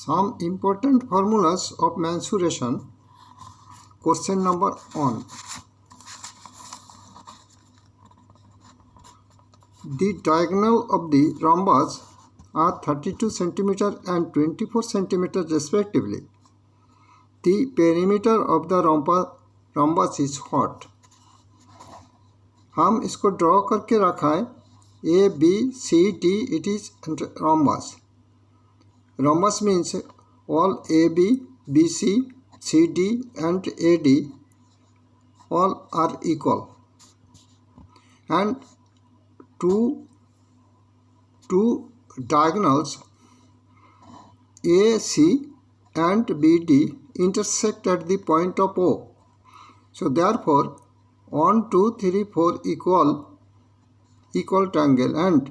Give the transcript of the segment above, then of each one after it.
Some important formulas of mensuration. Question number 1. The diagonal of the rhombus are 32 cm and 24 cm respectively. The perimeter of the rhombus is what? हम इसको draw करके रखा है A, B, C, D. It is rhombus. Rhombus means all AB, BC, CD and AD all are equal, and two diagonals AC and BD intersect at the point of O. So therefore 1, 2, 3, 4 equal triangle, and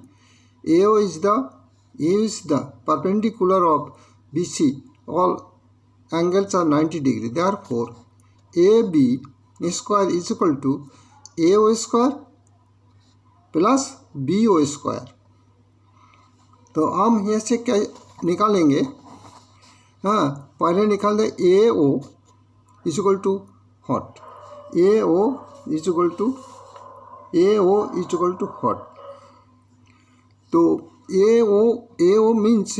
AO is the perpendicular of BC. All angles are 90 degree. Therefore AB square is equal to AO square plus BO square. तो हम यहाँ से क्या निकालेंगे? हाँ, पहले निकाल दें AO is equal to what. AO is equal to what. तो AO मीन्स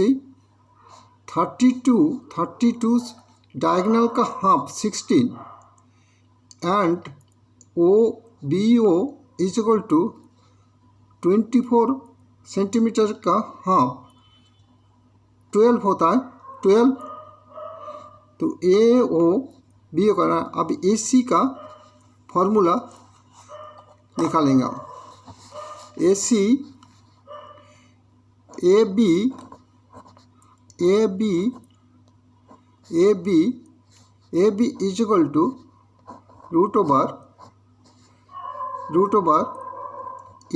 32 डायगोनल का half 16 and BO is equal to 24 centimetre का हाफ 12 होता है. 12. तो AO BO करना. अब AC का फॉर्मूला निकालेंगे हम. AC AB is equal to root over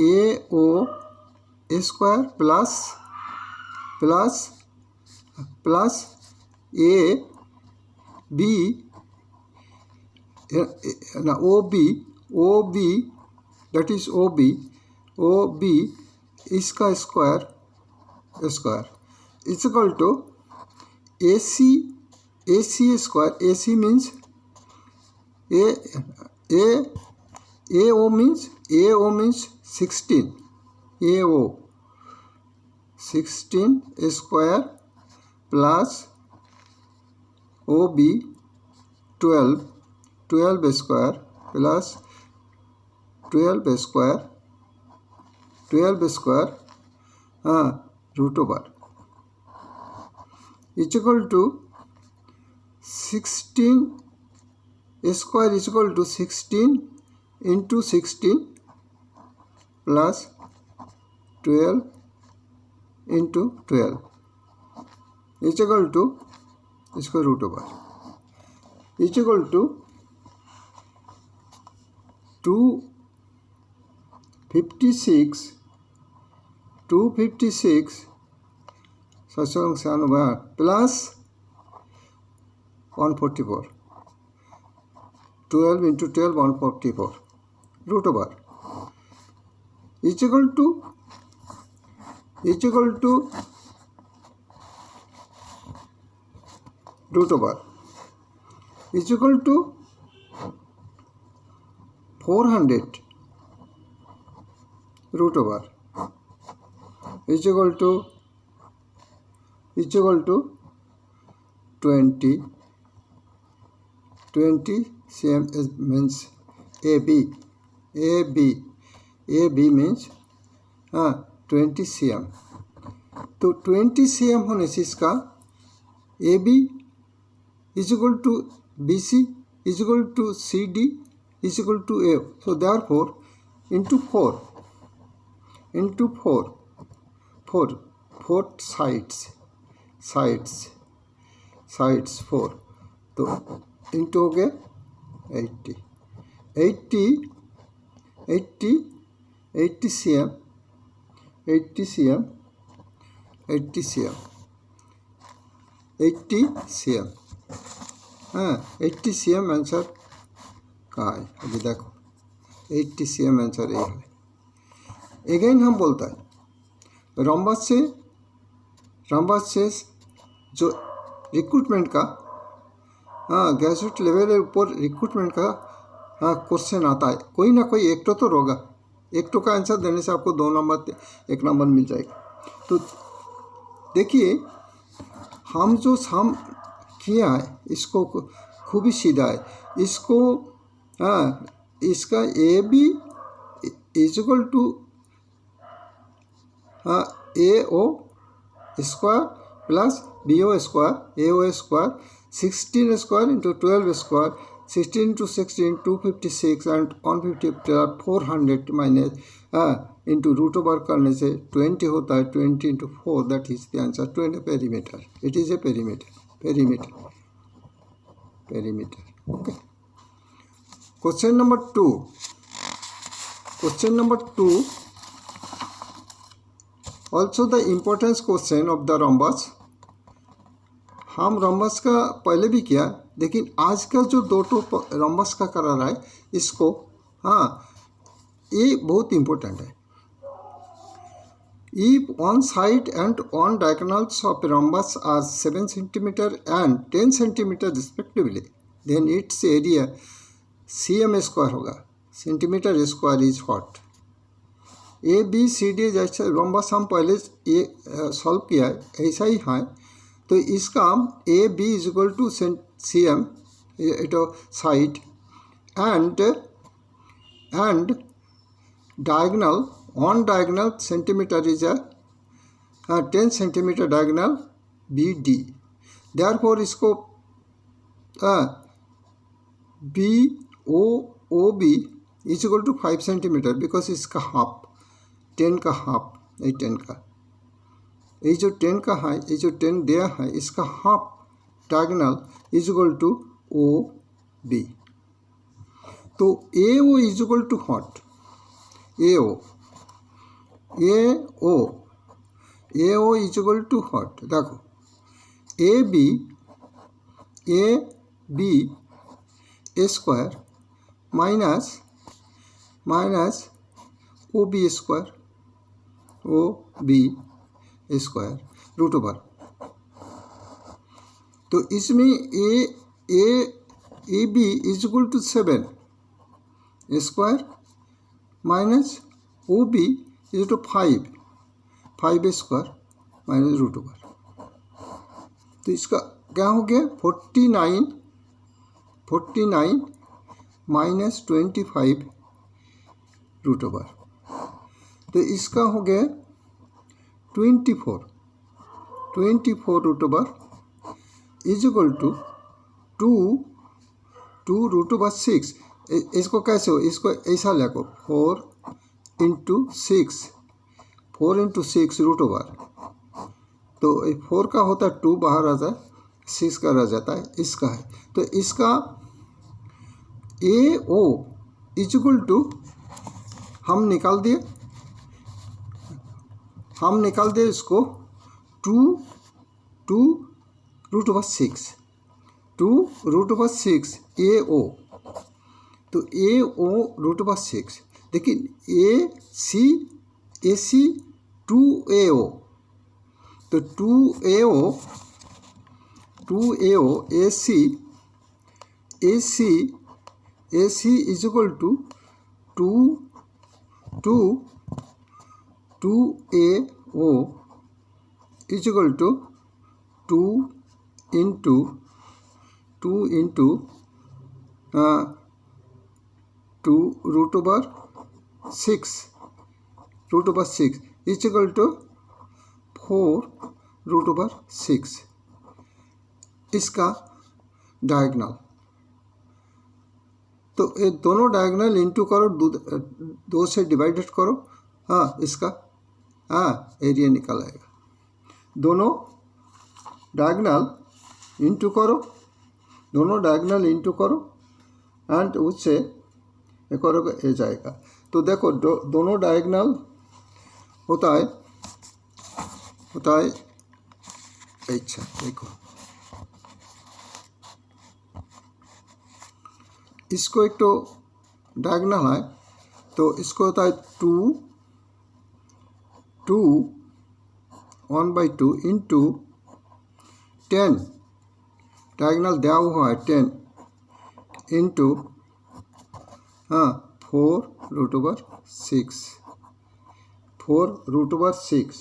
AO square plus AB ना OB दैट इज OB इसका square is equal to AC square. AC means AO means 16. AO 16 square plus OB 12 square plus 12 square root over is equal to 16 square is equal to 16 into 16 plus 12 into 12 is equal to इसको root over is equal to 256 plus 144. 12 into 12 144 root over is equal to root over is equal to 400 root over is equal to 20 cm means AB means 20 cm. तो 20 cm होने से इसका AB is equal to BC is equal to CD is equal to AO. So therefore into 4 sides 4. तो into हो गया 80 cm 80 cm answer कहाँ है? अभी देखो 80 cm आंसर ये है. अगेन हम बोलता है रॉम्बस से जो रिक्रूटमेंट का, हाँ ग्रेजुएट लेवल के ऊपर रिक्रूटमेंट का हाँ क्वेश्चन आता है, कोई ना कोई एक तो होगा, एक तो का आंसर देने से आपको 2 नंबर 1 नंबर मिल जाएगा। तो देखिए हम जो सम किया है इसको खूब ही सीधा है, इसको हाँ इसका ए बी इजक्वल टू हाँ A O square plus B O square A O square 16 square into 12 square 16 into 16 256 and 150 400 minus into root over करने से 20 होता है, 20 into 4 that is the answer 20 perimeter. It is a perimeter okay. Question number 2 also the importance question of the rhombus. हम rhombus का पहले भी किया, लेकिन आज का जो 2 रॉम्बस का करा रहा है इसको हाँ ये बहुत इम्पोर्टेंट है। If one side and one diagonals of rhombus are 7 cm and 10 cm respectively, then its area cm square होगा, centimetre square is what. A B C D जैसे रोम्बस हम पहले ये सॉल्व किया है ऐसा ही है, तो इसका हम A B is equal to C M side and diagonal on diagonal centimeter is a 10 centimeter diagonal BD, therefore इसको BOB is equal to 5 centimeter because इसका हाफ 10 का हाफ, ये 10 का, ये जो 10 का है, ये जो 10 दिया है इसका half diagonal is equal to OB। तो AO is equal to what, AO is equal to what, देखो AB square minus OB square root over. तो इसमें AB is equal to 7 square minus OB is to 5 square minus root over. तो इसका क्या हो गया 49 minus 25 root over. तो इसका हो गया 24 root over is equal to 2 root over 6। इसको कैसे हो, इसको ऐसा लिखो 4 इंटू 6 रूट ओवर। तो 4 का होता है 2 बाहर आ जाए, 6 का रह जाता है, इसका है। तो इसका AO इज इक्वल टू हम निकाल दिए इसको 2 रूट ओवर 6 AO। तो AO रूट ओवर 6, लेकिन AC 2AO, तो 2AO AC is equal to 2AO is equal to 2 into 2 root over 6 is equal to 4 root over 6। इसका डायगोनल, तो ये दोनों डायगोनल इंटू करो, 2 से डिवाइडेड करो, हाँ इसका एरिया निकल आएगा। दोनों डायगोनल इंटू करो एंड उससे करोगे ए जाएगा। तो देखो दोनों डायगोनल होता है अच्छा देखो इसको एक तो डायगोनल है, तो इसको होता है 2 1/2 इंटू 10 डायगोनल दिया हुआ है 10 इंटू 4√6 4√6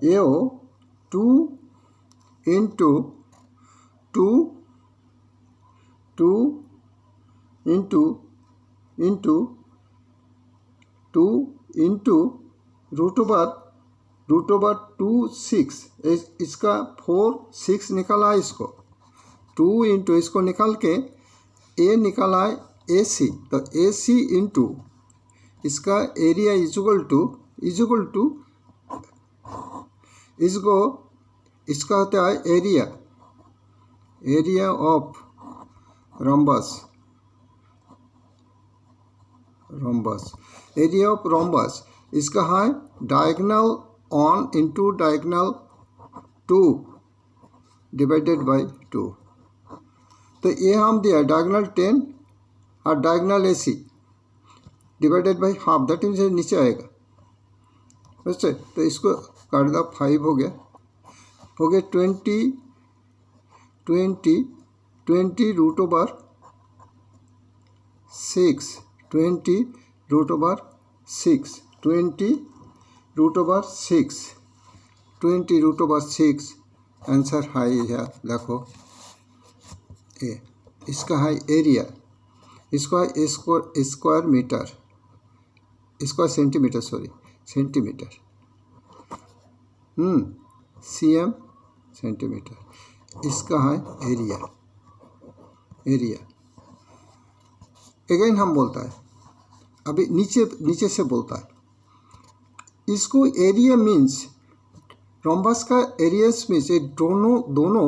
ये हो 2 इंटू 2 इंटू 2 इंटू √2 6 इसका 4 6 निकाला है, इसको 2 इंटू इसको निकाल के ए निकाला है AC, तो AC इंटू इसका एरिया इजुगल टू इसका होता है area of rhombus area of rhombus इसका है diagonal 1 into diagonal 2 divided by 2। तो ये हम दिया डायगोनल 10 और diagonal AC divided by half, that means नीचे आएगा। वैसे तो इसको काट दो, 5 हो गया 20 √6 20√6 आंसर है यह देखो ए। इसका है एरिया, इसका है square metre, square centimetre, sorry centimetre, cm centimetre. इसका है एरिया अगेन हम बोलता है, अभी नीचे से बोलता है, इसको एरिया मीन्स रोम्बस का एरिया मीन्स दोनों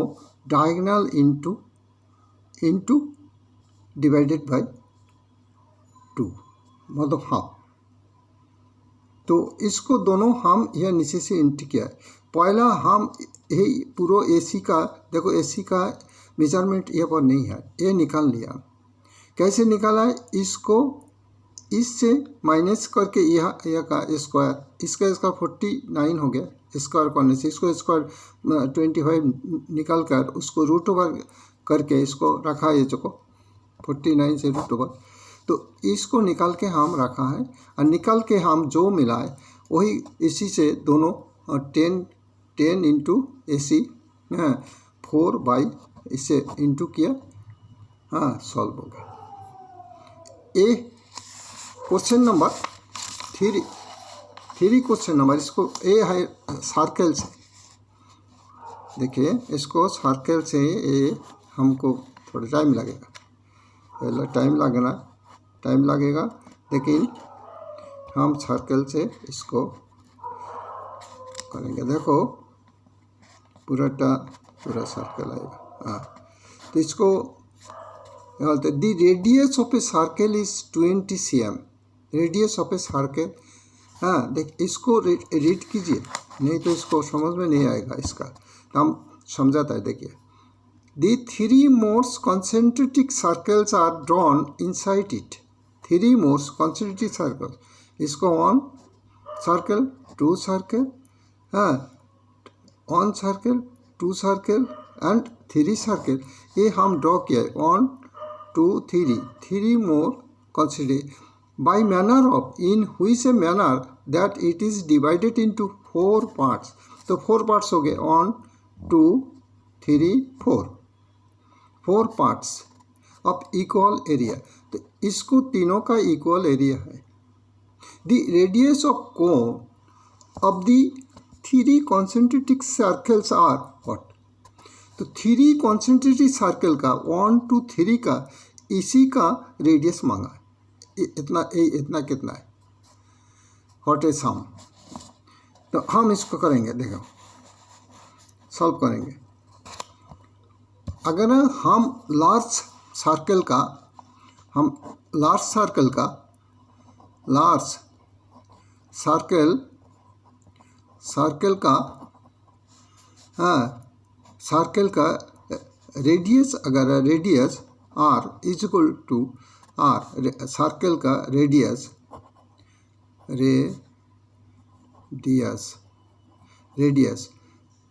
डायगोनल इंटू डिवाइडेड बाय 2 मतलब हाफ। तो इसको दोनों हम यह नीचे से इंटू किया है। पहला हम यही पूरा AC का देखो, AC का मेजरमेंट ये पर नहीं है, ये निकाल लिया। कैसे निकाला है, इसको इससे माइनस करके यह का स्क्वायर, इसका 49 हो गया स्क्वायर करने से, इसको स्क्वायर 25 निकाल कर उसको √ओवर करके इसको रखा है, जो 49 से √ओवर, तो इसको निकाल के हम रखा है। और निकाल के हम जो मिला है वही इसी से दोनों 10 इंटू AC 4 बाई इसे इंटू किया, सॉल्व होगा। ए क्वेश्चन नंबर 3 क्वेश्चन नंबर, इसको ए है सर्कल से, देखिए इसको सर्कल से ए हमको थोड़ा टाइम लगेगा, पहले टाइम लगेगा, लेकिन हम सर्कल से इसको करेंगे। देखो पूरा सर्कल आएगा। तो इसको बोलते the radius of a circle is 20 cm, radius of a circle. देख इसको रीड कीजिए, नहीं तो इसको समझ में नहीं आएगा। इसका हम समझाता है, देखिए दी 3 more concentric circles are drawn inside it, 3 more concentric circles, इसको 1 circle 2 circle 1 circle 2 circle and 3 circle, ये हम ड्रॉ किया है। 1 2 3 more concentric by manner of in which a manner that it is divided into 4 parts। तो 4 parts हो गए, 1 2 3 4 parts of equal area. तो इसको तीनों का इक्वल एरिया है। The radius of cone of the 3 concentric circles are what. तो 3 concentric circle का 1 2 3 का इसी का रेडियस मांगा है। इतना कितना है, व्हाट इज सम। तो हम इसको करेंगे, देखो सॉल्व करेंगे। अगर हम लार्ज सर्कल का रेडियस, अगर radius r is equal to r, circle का रेडियस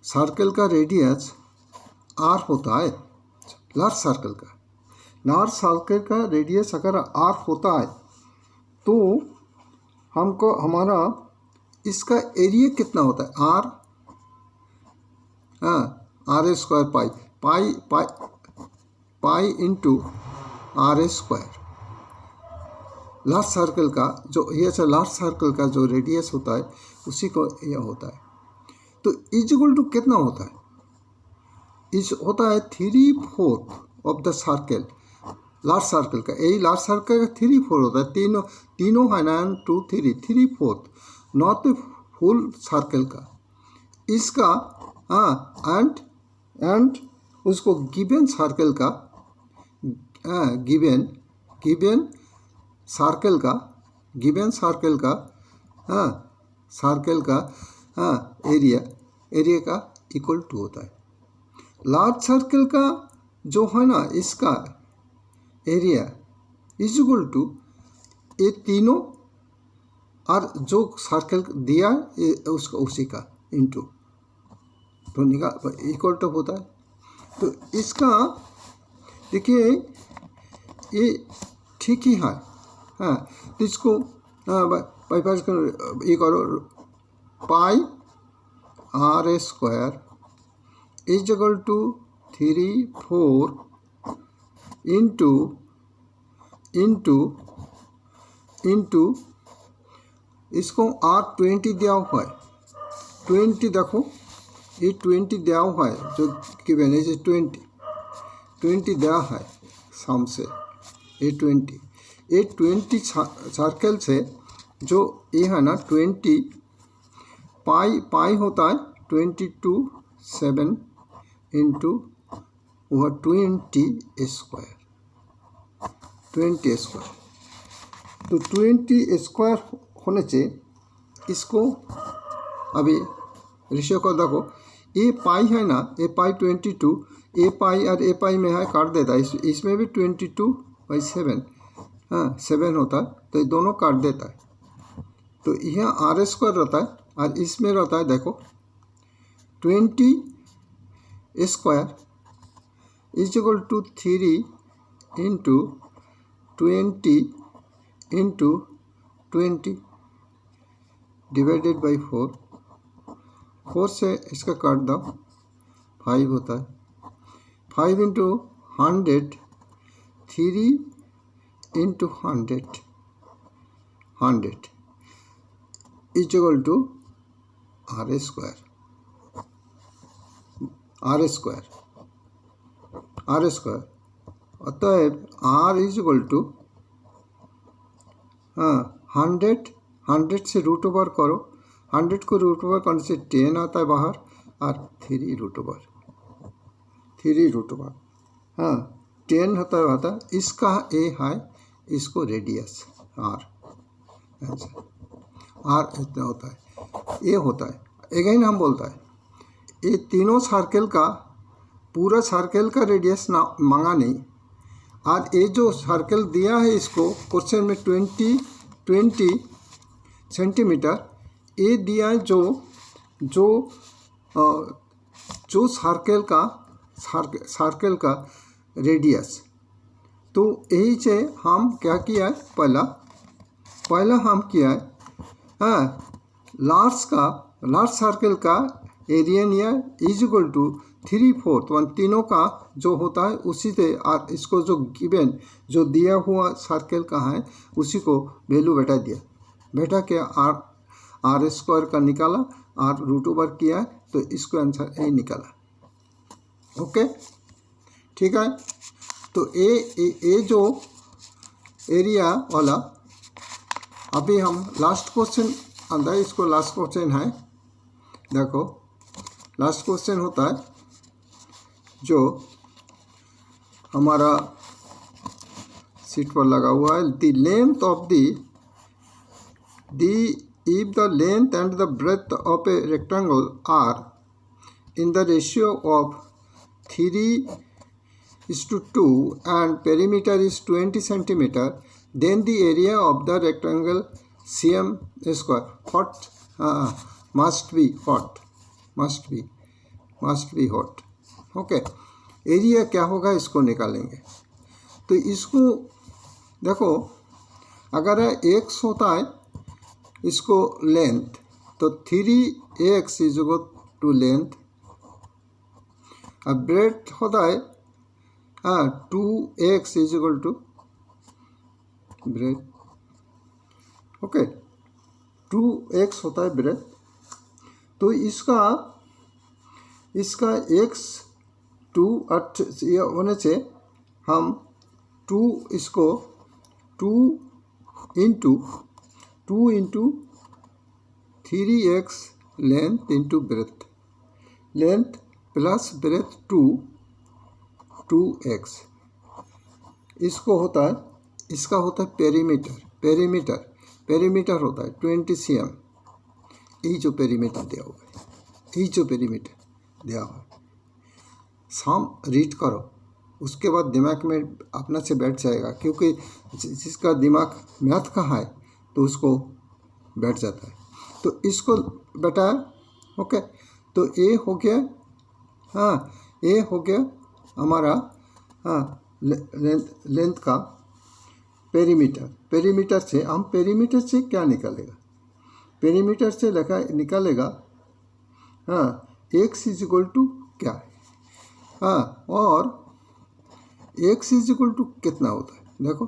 सर्कल का रेडियस आर होता है लार्ज सर्कल का, लार्ज सर्कल का रेडियस अगर आर होता है तो हमको हमारा इसका एरिया कितना होता है R, R square pi pi pi pi into R square. Large circle का जो ये लार्ज सर्कल का जो रेडियस होता है उसी को यह होता है। तो इज इक्वल टू कितना होता है, इज होता है 3/4 of the circle, large circle का, यही लार्ज सर्कल का 3/4 होता है, तीनों है ना 2 3 3/4 नॉट फुल सर्कल का इसका। एंड उसको गिवन सर्कल का गिवन सर्कल का एरिया का इक्वल टू होता है। लार्ज सर्कल का जो है ना इसका एरिया इज इक्वल टू ये तीनों और जो सर्कल दिया ये उसका उसी का इंटू तो निकाल इक्वल टू होता है। तो इसका देखिए ये ठीक ही है, तो इसको ये करो pi R square is equal to 3/4 into इसको R20 दिया हुआ है, 20 देखो ये 20 दिया हुआ है जो गिवन है, 20 दिया है साम से, ये 20 सर्कल से जो ये है ना 20 पाई होता है 22/7 इंटू वह 20 स्क्वायर, तो 20 स्क्वायर होने से इसको अभी रेशियो को देखो, ये पाई है ना, ये पाई 22, ए पाई और ए पाई में है काट देता है, इसमें भी 22/7 7 होता है, तो ये दोनों काट देता है। तो यह आर स्क्वायर रहता है और इसमें रहता है देखो 20 square is equal to 3 into 20 into 20 divided by 4 से इसका काट दो 5 होता है, 5 into 100 3 into 100 is equal to R square अतएव आर इज इक्वल टू 100 से रूट ओवर करो, 100 को रूट ओवर करने से 10 आता है बाहर और 3 रूट ओवर 10 होता है, इसका ए है, इसको रेडियस आर इतना होता है, ये होता है। अगेन हम बोलता है ये तीनों सर्कल का पूरा सर्कल का रेडियस ना मांगा नहीं, और ये जो सर्कल दिया है इसको क्वेश्चन में 20 सेंटीमीटर ये दिया है जो सर्कल का रेडियस। तो यही से हम क्या किया है, पहला हम किया है लार्ज सर्कल का एरिया निया इज इक्वल टू 3/4 तीनों का जो होता है उसी से, और इसको जो गिवन जो दिया हुआ सर्कल का है उसी को वैल्यू बैठा के आर स्क्वायर का निकाला और रूट ओवर किया, तो इसको आंसर यही निकाला। ओके ठीक है। तो ए जो एरिया वाला अभी हम लास्ट क्वेश्चन आता है, इसको लास्ट क्वेश्चन है, देखो लास्ट क्वेश्चन होता है जो हमारा सीट पर लगा हुआ है, the length of if the length and the breadth of a rectangle are in the ratio of 3:2 and perimeter is 20 centimeter, then the area of the rectangle cm square must be what? Okay. Area क्या होगा इसको निकालेंगे। तो इसको देखो, अगर x होता है इसको लेंथ, तो 3x is equal to length. अब ब्रेथ होता है 2x is equal to breadth. Okay, 2x होता है ब्रेथ। तो इसका x 2 होने से हम 2 इसको 2 into 3x length into breadth, length plus breadth 2x। इसको होता है, इसका होता है पेरीमीटर होता है 20 cm। यही जो पेरीमीटर दिया हुआ है, यही जो पेरीमीटर दिया हुआ है, साम रीड करो, उसके बाद दिमाग में अपना से बैठ जाएगा, क्योंकि जिसका दिमाग मैथ का है तो उसको बैठ जाता है। तो इसको बैठाया। ओके, तो ए हो गया, ए हो गया हमारा लेंथ का पेरीमीटर से हम पेरीमीटर से क्या निकालेगा, पेरीमीटर से निकालेगा x इज इक्वल टू क्या है, और x इज इक्वल टू कितना होता है, देखो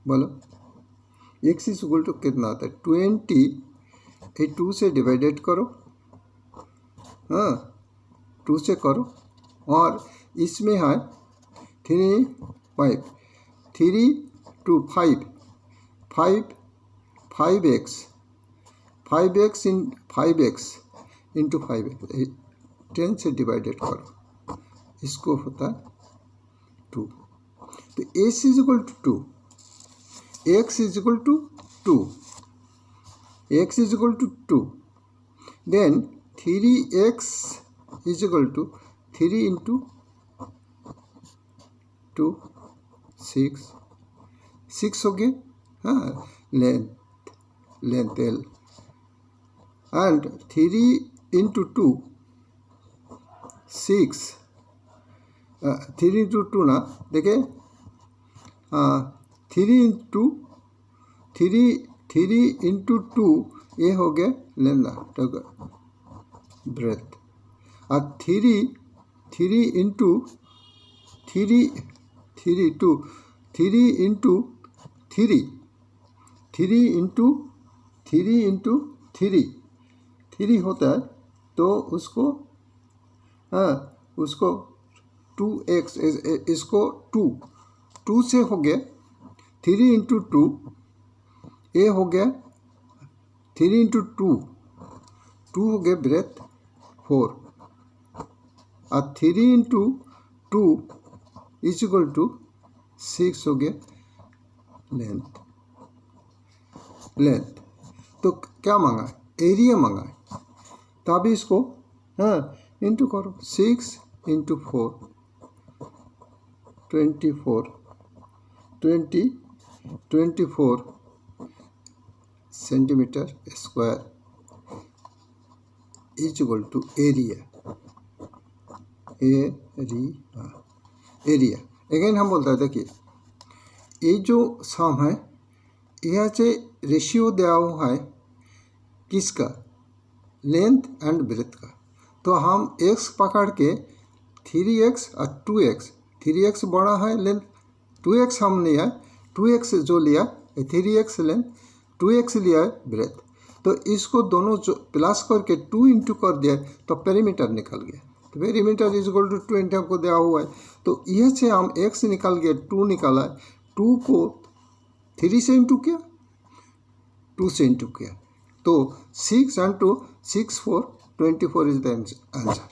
बोलो x इज इक्वल टू कितना होता है, 20 2 से डिवाइडेड करो, 2 से करो, और इसमें है 3 to 5 5x इंटू 5x 10 से डिवाइडेड करो, इसको होता है 2। तो x is equal to 2, x is equal to 2, then 3x is equal to 3 into 2 6 हो गए, length L, and 3 into 2 6, 3 into 2 ना देखे, 3 इंटू 2 ये हो गया लेंथ ब्रेथ, और 3 इंटू 3 होता है, तो उसको 2x, इसको 2 से हो गया, 3 इंटू 2 ये हो गया, 3 इंटू 2 हो गया ब्रेथ 4, और 3 इंटू 2 इज इक्वल टू 6 हो गया लेंथ। तो क्या मांगा है, एरिया मांगा है, तो अभी इसको इंटू करो, 6 into 4 24 centimetre square is equal to area. Again हम बोलते हैं, देखिए ये जो सम है यह से रेशियो दिया हुआ है किसका, लेंथ एंड ब्रेथ का। तो हम x पकड़ के 3x और 2x, 3x बड़ा है लेंथ, 2x हम लिया, 2x जो लिया 3x लेंथ, 2x लिया है ब्रेथ। तो इसको दोनों जो प्लस करके 2 इंटू कर दिया तो पेरीमीटर निकल गया। तो पेरीमीटर इज इक्वल टू 20 आपको दिया हुआ है, तो यह से हम x निकाल गया, 2 निकाला, 2 को 3 से इंटू किया, 2 से इंटू किया, तो 6 and 2 6 4 24 इज द आंसर।